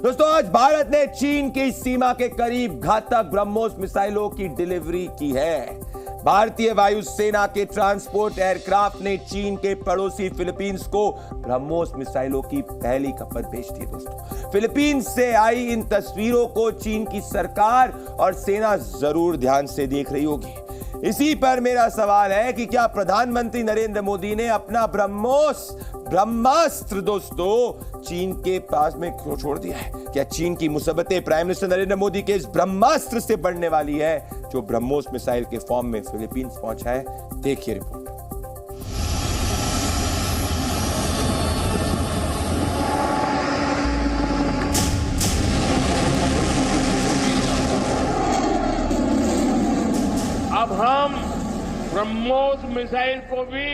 दोस्तों, आज भारत ने चीन की सीमा के करीब घातक ब्रह्मोस मिसाइलों की डिलीवरी की है। भारतीय वायुसेना के ट्रांसपोर्ट एयरक्राफ्ट ने चीन के पड़ोसी फिलीपींस को ब्रह्मोस मिसाइलों की पहली खपत भेज दी। दोस्तों, फिलीपींस से आई इन तस्वीरों को चीन की सरकार और सेना जरूर ध्यान से देख रही होगी। इसी पर मेरा सवाल है कि क्या प्रधानमंत्री नरेंद्र मोदी ने अपना ब्रह्मास्त्र दोस्तों चीन के पास में क्यों छोड़ दिया है? क्या चीन की मुसीबतें प्राइम मिनिस्टर नरेंद्र मोदी के इस ब्रह्मास्त्र से बढ़ने वाली है जो ब्रह्मोस मिसाइल के फॉर्म में फिलीपींस पहुंचा है? देखिए रिपोर्ट। अब हम ब्रह्मोस मिसाइल को भी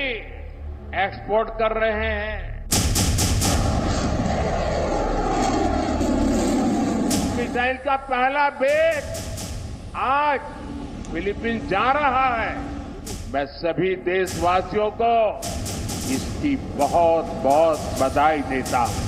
एक्सपोर्ट कर रहे हैं। मिसाइल का पहला बैच आज फिलीपींस जा रहा है। मैं सभी देशवासियों को इसकी बहुत बहुत बधाई देता हूं।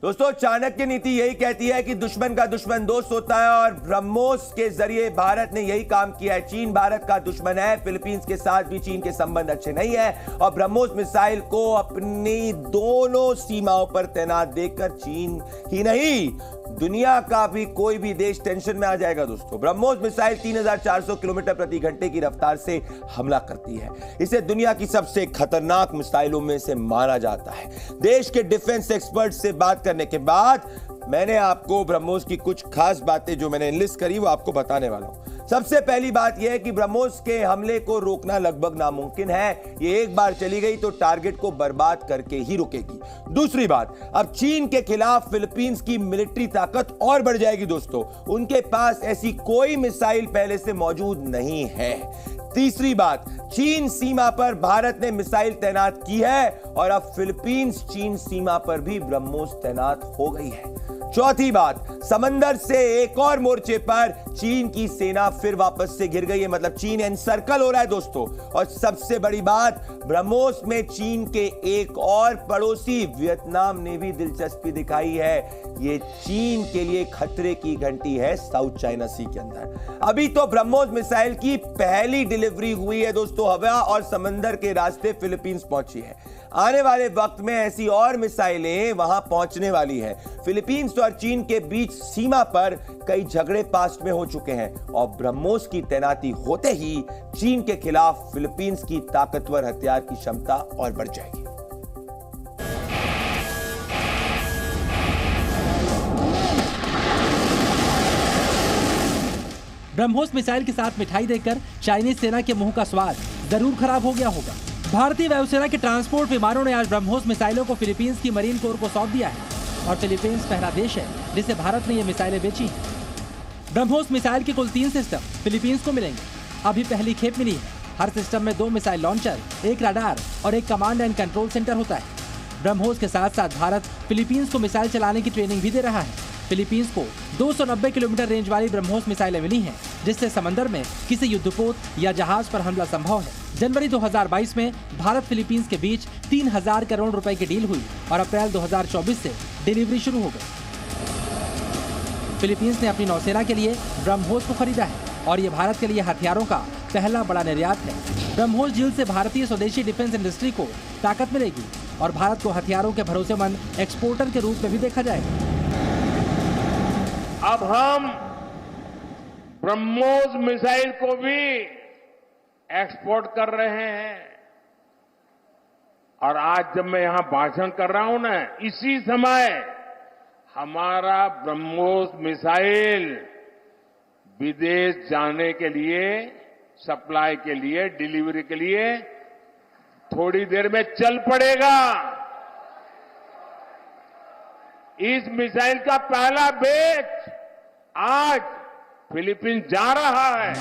दोस्तों, चाणक्य नीति यही कहती है कि दुश्मन का दुश्मन दोस्त होता है और ब्रह्मोस के जरिए भारत ने यही काम किया है। चीन भारत का दुश्मन है, फिलीपींस के साथ भी चीन के संबंध अच्छे नहीं है और ब्रह्मोस मिसाइल को अपनी दोनों सीमाओं पर तैनात देखकर चीन ही नहीं दुनिया का भी कोई भी देश टेंशन में आ जाएगा। दोस्तों, ब्रह्मोस मिसाइल 3400 किलोमीटर प्रति घंटे की रफ्तार से हमला करती है। इसे दुनिया की सबसे खतरनाक मिसाइलों में से माना जाता है। देश के डिफेंस एक्सपर्ट से बात करने के बाद मैंने आपको ब्रह्मोस की कुछ खास बातें जो मैंने लिस्ट करी वो आपको बताने वाला हूं। सबसे पहली बात यह है कि ब्रह्मोस के हमले को रोकना लगभग नामुमकिन है। ये एक बार चली गई तो टारगेट को बर्बाद करके ही रुकेगी। दूसरी बात, अब चीन के खिलाफ फिलीपींस की मिलिट्री ताकत और बढ़ जाएगी। दोस्तों, उनके पास ऐसी कोई मिसाइल पहले से मौजूद नहीं है। तीसरी बात, चीन सीमा पर भारत ने मिसाइल तैनात की है और अब फिलीपींस चीन सीमा पर भी ब्रह्मोस तैनात हो गई है। चौथी बात, समंदर से एक और मोर्चे पर चीन की सेना फिर वापस से घिर गई है, मतलब चीन एनसर्कल हो रहा है दोस्तों। और सबसे बड़ी बात, ब्रह्मोस में चीन के एक और पड़ोसी वियतनाम ने भी दिलचस्पी दिखाई है। ये चीन के लिए खतरे की घंटी है साउथ चाइना सी के अंदर। अभी तो ब्रह्मोस मिसाइल की पहली डिलीवरी हुई है दोस्तों, हवा और समंदर के रास्ते फिलीपींस पहुंची है। आने वाले वक्त में ऐसी और मिसाइलें वहां पहुंचने वाली हैं। फिलीपींस और चीन के बीच सीमा पर कई झगड़े पास्ट में हो चुके हैं और ब्रह्मोस की तैनाती होते ही चीन के खिलाफ फिलीपींस की ताकतवर हथियार की क्षमता और बढ़ जाएगी। ब्रह्मोस मिसाइल के साथ मिठाई देकर चाइनीज सेना के मुंह का स्वाद जरूर खराब हो गया होगा। भारतीय वायुसेना के ट्रांसपोर्ट विमानों ने आज ब्रह्मोस मिसाइलों को फिलीपींस की मरीन कोर को सौंप दिया है और फिलीपींस पहला देश है जिसे भारत ने ये मिसाइलें बेची हैं। ब्रह्मोस मिसाइल के कुल 3 सिस्टम फिलीपींस को मिलेंगे। अभी पहली खेप मिली है। हर सिस्टम में 2 मिसाइल लॉन्चर, 1 रडार और 1 कमांड एंड कंट्रोल सेंटर होता है। ब्रह्मोस के साथ साथ भारत फिलीपींस को मिसाइल चलाने की ट्रेनिंग भी दे रहा है। फिलीपींस को 290 किलोमीटर रेंज वाली ब्रह्मोस मिसाइलें मिली हैं, जिससे समंदर में किसी युद्धपोत या जहाज पर हमला संभव है। जनवरी 2022 में भारत फिलीपींस के बीच 3000 करोड़ रुपए की डील हुई और अप्रैल 2024 से डिलीवरी शुरू हो गई। फिलीपींस ने अपनी नौसेना के लिए ब्रह्मोस को खरीदा है और ये भारत के लिए हथियारों का पहला बड़ा निर्यात है। ब्रह्मोस डील से भारतीय स्वदेशी डिफेंस इंडस्ट्री को ताकत मिलेगी और भारत को हथियारों के भरोसेमंद एक्सपोर्टर के रूप में भी देखा जाएगा। अब हम ब्रह्मोस मिसाइल को भी एक्सपोर्ट कर रहे हैं और आज जब मैं यहां भाषण कर रहा हूं ना, इसी समय हमारा ब्रह्मोस मिसाइल विदेश जाने के लिए, सप्लाई के लिए, डिलीवरी के लिए थोड़ी देर में चल पड़ेगा। इस मिसाइल का पहला बैच आज फिलीपींस जा रहा है।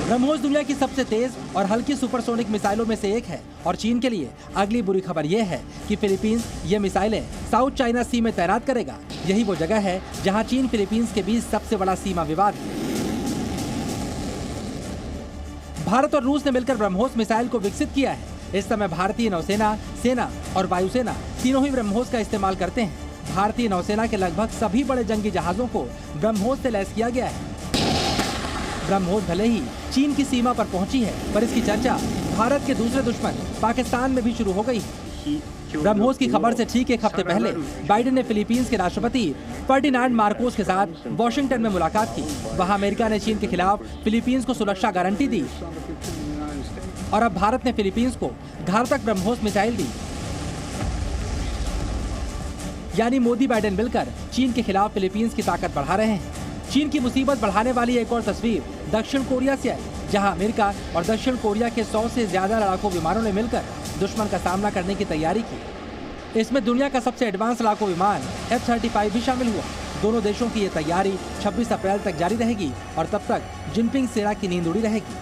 ब्रह्मोस दुनिया की सबसे तेज और हल्की सुपरसोनिक मिसाइलों में से एक है और चीन के लिए अगली बुरी खबर यह है कि फिलीपींस ये मिसाइलें साउथ चाइना सी में तैनात करेगा। यही वो जगह है जहां चीन फिलीपींस के बीच सबसे बड़ा सीमा विवाद है। भारत और रूस ने मिलकर ब्रह्मोस मिसाइल को विकसित किया है। इस समय भारतीय नौसेना, सेना और वायुसेना तीनों ही ब्रह्मोस का इस्तेमाल करते हैं। भारतीय नौसेना के लगभग सभी बड़े जंगी जहाजों को ब्रह्मोस से लैस किया गया है। ब्रह्मोस भले ही चीन की सीमा पर पहुंची है, पर इसकी चर्चा भारत के दूसरे दुश्मन पाकिस्तान में भी शुरू हो गई है। ब्रह्मोस की खबर से ठीक एक हफ्ते पहले बाइडेन ने फिलीपींस के राष्ट्रपति फर्डिनांड मार्कोस के साथ वॉशिंगटन में मुलाकात की। वहां अमेरिका ने चीन के खिलाफ फिलीपींस को सुरक्षा गारंटी दी और अब भारत ने फिलीपींस को घातक ब्रह्मोस मिसाइल दी। यानी मोदी बाइडेन मिलकर चीन के खिलाफ फिलीपींस की ताकत बढ़ा रहे हैं। चीन की मुसीबत बढ़ाने वाली एक और तस्वीर दक्षिण कोरिया से आई, जहां अमेरिका और दक्षिण कोरिया के 100 से ज्यादा लड़ाकू विमानों ने मिलकर दुश्मन का सामना करने की तैयारी की। इसमें दुनिया का सबसे एडवांस लड़ाकू विमान F-35 भी शामिल हुआ। दोनों देशों की ये तैयारी 26 अप्रैल तक जारी रहेगी और तब तक जिनपिंग सेना की नींद उड़ी रहेगी।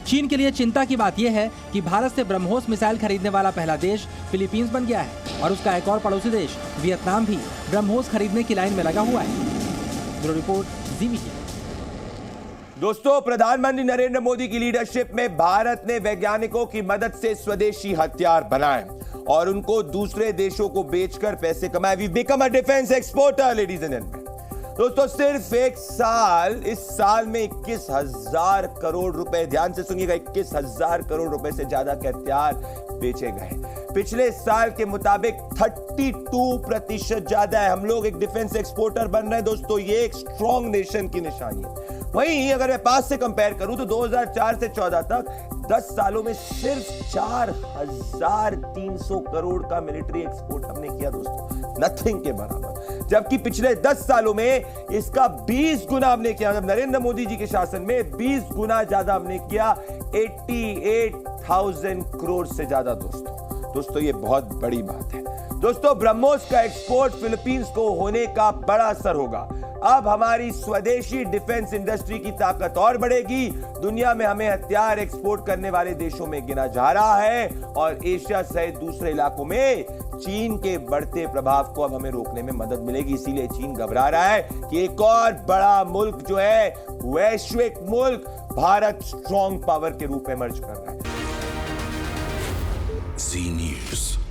चीन के लिए चिंता की बात यह है कि भारत से ब्रह्मोस मिसाइल खरीदने वाला पहला देश फिलीपींस बन गया है और उसका एक और पड़ोसी देश वियतनाम भी ब्रह्मोस खरीदने की लाइन में लगा हुआ है। ब्यूरो रिपोर्ट, जी मीडिया। दोस्तों, प्रधानमंत्री नरेंद्र मोदी की लीडरशिप में भारत ने वैज्ञानिकों की मदद से स्वदेशी हथियार बनाए और उनको दूसरे देशों को बेचकर पैसे कमाए। We become a defence exporter, ladies and gentleman. दोस्तों, सिर्फ एक साल, इस साल में 21,000 करोड़ रुपए, ध्यान से सुनिएगा, 21,000 करोड़ रुपए से ज्यादा के हथियार बेचे गए। पिछले साल के मुताबिक 32% ज्यादा है। हम लोग एक डिफेंस एक्सपोर्टर बन रहे हैं। दोस्तों, ये एक स्ट्रॉन्ग नेशन की निशानी है। वहीं अगर मैं पास से कंपेयर करूं तो 2004 से 14 तक 10 सालों में सिर्फ 4,300 करोड़ का मिलिट्री एक्सपोर्ट हमने किया। दोस्तों, नथिंग के बराबर। जबकि पिछले 10 सालों में इसका 20 गुना हमने किया। जब नरेंद्र मोदी जी के शासन में 20 गुना ज्यादा हमने किया, 88,000 करोड़ से ज्यादा। दोस्तों, ये बहुत बड़ी बात है। दोस्तों, ब्रह्मोस का एक्सपोर्ट फिलीपींस को होने का बड़ा असर होगा। अब हमारी स्वदेशी डिफेंस इंडस्ट्री की ताकत और बढ़ेगी। दुनिया में हमें हथियार एक्सपोर्ट करने वाले देशों में गिना जा रहा है और एशिया सहित दूसरे इलाकों में चीन के बढ़ते प्रभाव को अब हमें रोकने में मदद मिलेगी। इसीलिए चीन घबरा रहा है कि एक और बड़ा मुल्क जो है, वैश्विक मुल्क, भारत स्ट्रॉन्ग पावर के रूप में इमर्ज कर रहा है। जी न्यूज़।